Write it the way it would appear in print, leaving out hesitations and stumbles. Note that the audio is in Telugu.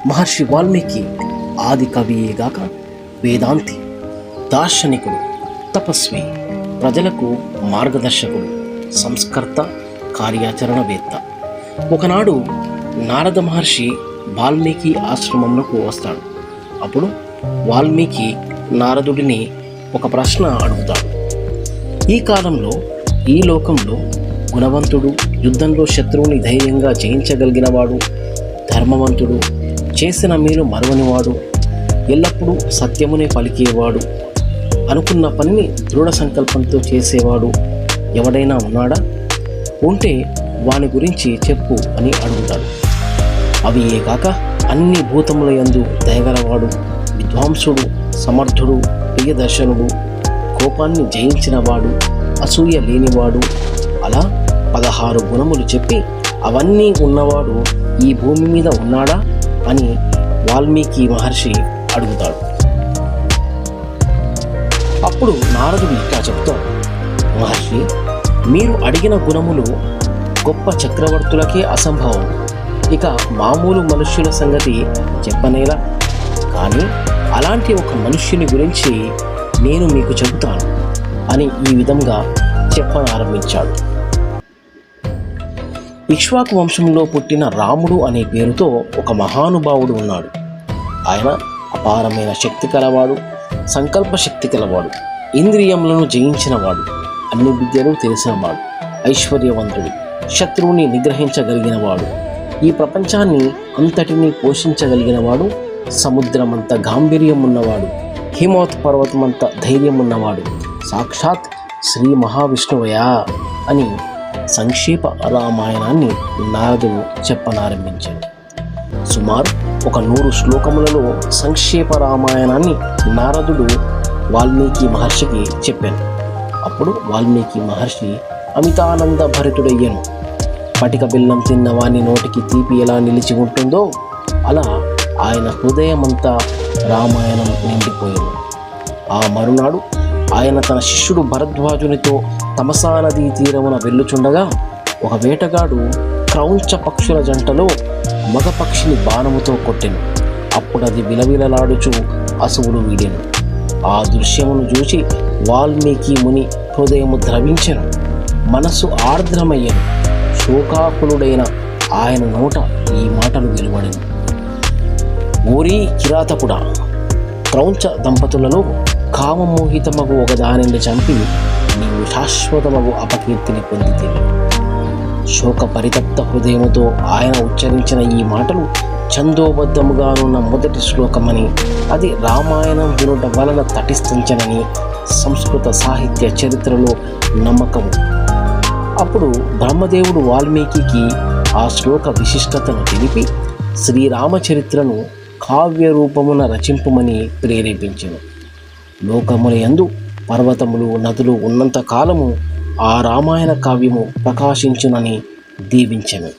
మహర్షి వాల్మీకి ఆది కవియేగాక వేదాంతి, దార్శనికుడు, తపస్వి, ప్రజలకు మార్గదర్శకుడు, సంస్కర్త, కార్యాచరణవేత్త. ఒకనాడు నారద మహర్షి వాల్మీకి ఆశ్రమంలోకి వస్తాడు. అప్పుడు వాల్మీకి నారదుడిని ఒక ప్రశ్న అడుగుతాడు. ఈ కాలంలో, ఈ లోకంలో గుణవంతుడు, యుద్ధంలో శత్రువుని ధైర్యంగా జయించగలిగినవాడు, ధర్మవంతుడు, చేసిన మేలు మరువనివాడు, ఎల్లప్పుడూ సత్యమునే పలికేవాడు, అనుకున్న పనిని దృఢ సంకల్పంతో చేసేవాడు ఎవడైనా ఉన్నాడా? ఉంటే వాని గురించి చెప్పు అని అడుగుతాడు. అవి ఏ కాక అన్ని భూతముల యందు దయగలవాడు, విద్వాంసుడు, సమర్థుడు, ప్రియదర్శనుడు, కోపాన్ని జయించినవాడు, అసూయ లేనివాడు, అలా 16 గుణములు చెప్పి అవన్నీ ఉన్నవాడు ఈ భూమి మీద ఉన్నాడా అని వాల్మీకి మహర్షి అడుగుతాడు. అప్పుడు నారదుడు ఇట్లా చెప్తాడు, మహర్షి, మీరు అడిగిన గుణములు గొప్ప చక్రవర్తులకే అసంభవం. ఇక మామూలు మనుష్యుల సంగతి చెప్పనేలా. కానీ అలాంటి ఒక మనుష్యుని గురించి నేను మీకు చెబుతాను అని ఈ విధంగా చెప్పనారంభించాడు. ఇక్ష్వాకు వంశంలో పుట్టిన రాముడు అనే పేరుతో ఒక మహానుభావుడు ఉన్నాడు. ఆయన అపారమైన శక్తి కలవాడు, సంకల్ప శక్తి కలవాడు, ఇంద్రియములను జయించినవాడు, అన్ని విద్యలు తెలిసినవాడు, ఐశ్వర్యవంతుడు, శత్రువుని నిగ్రహించగలిగినవాడు, ఈ ప్రపంచాన్ని అంతటినీ పోషించగలిగినవాడు, సముద్రమంత గాంభీర్యం ఉన్నవాడు, హిమవత్ పర్వతమంత ధైర్యం ఉన్నవాడు, సాక్షాత్ శ్రీ మహావిష్ణువయా అని సంక్షేప రామాయణాన్ని నారదుడు చెప్పనారంభించాడు. సుమారు ఒక 100 శ్లోకములలో సంక్షేప రామాయణాన్ని నారదుడు వాల్మీకి మహర్షికి చెప్పాను. అప్పుడు వాల్మీకి మహర్షి అమితానంద భరితుడయ్యను. పటిక బెల్లం తిన్న వాని నోటికి తీపి ఎలా నిలిచి ఉంటుందో అలా ఆయన హృదయమంతా రామాయణం నిండిపోయింది. ఆ మరునాడు ఆయన తన శిష్యుడు భరద్వాజునితో తమసా నదీ తీరమున వెళ్ళుచుండగా ఒక వేటగాడు క్రౌంచ పక్షుల జంటలో మగ పక్షిని బాణముతో కొట్టెను. అప్పుడది విలవిలలాడుచు అసువులు వీడెను. ఆ దృశ్యమును చూసి వాల్మీకి ముని హృదయము ద్రవించెను, మనస్సు ఆర్ద్రమయ్యను. శోకాకులుడైన ఆయన నోట ఈ మాటలు వెలువడెను. ఓరీ కిరాతకుడా, క్రౌంచ దంపతులలో కామమోహితమగు ఒక దానిని చంపి నీవు శాశ్వతమగు అపకీర్తిని పొందితివి. శోక పరితప్త హృదయముతో ఆయన ఉచ్చరించిన ఈ మాటలు ఛందోబద్ధముగానున్న మొదటి శ్లోకమని, అది రామాయణం వినుట వలన తటిస్థించనని సంస్కృత సాహిత్య చరిత్రలో నమ్మకము. అప్పుడు బ్రహ్మదేవుడు వాల్మీకి ఆ శ్లోక విశిష్టతను తెలిపి శ్రీరామచరిత్రను కావ్య రూపమున రచింపుమని ప్రేరేపించెను. లోకముల యందు పర్వతములు, నదులు ఉన్నంత కాలము ఆ రామాయణ కావ్యము ప్రకాశించునని దీవించెను.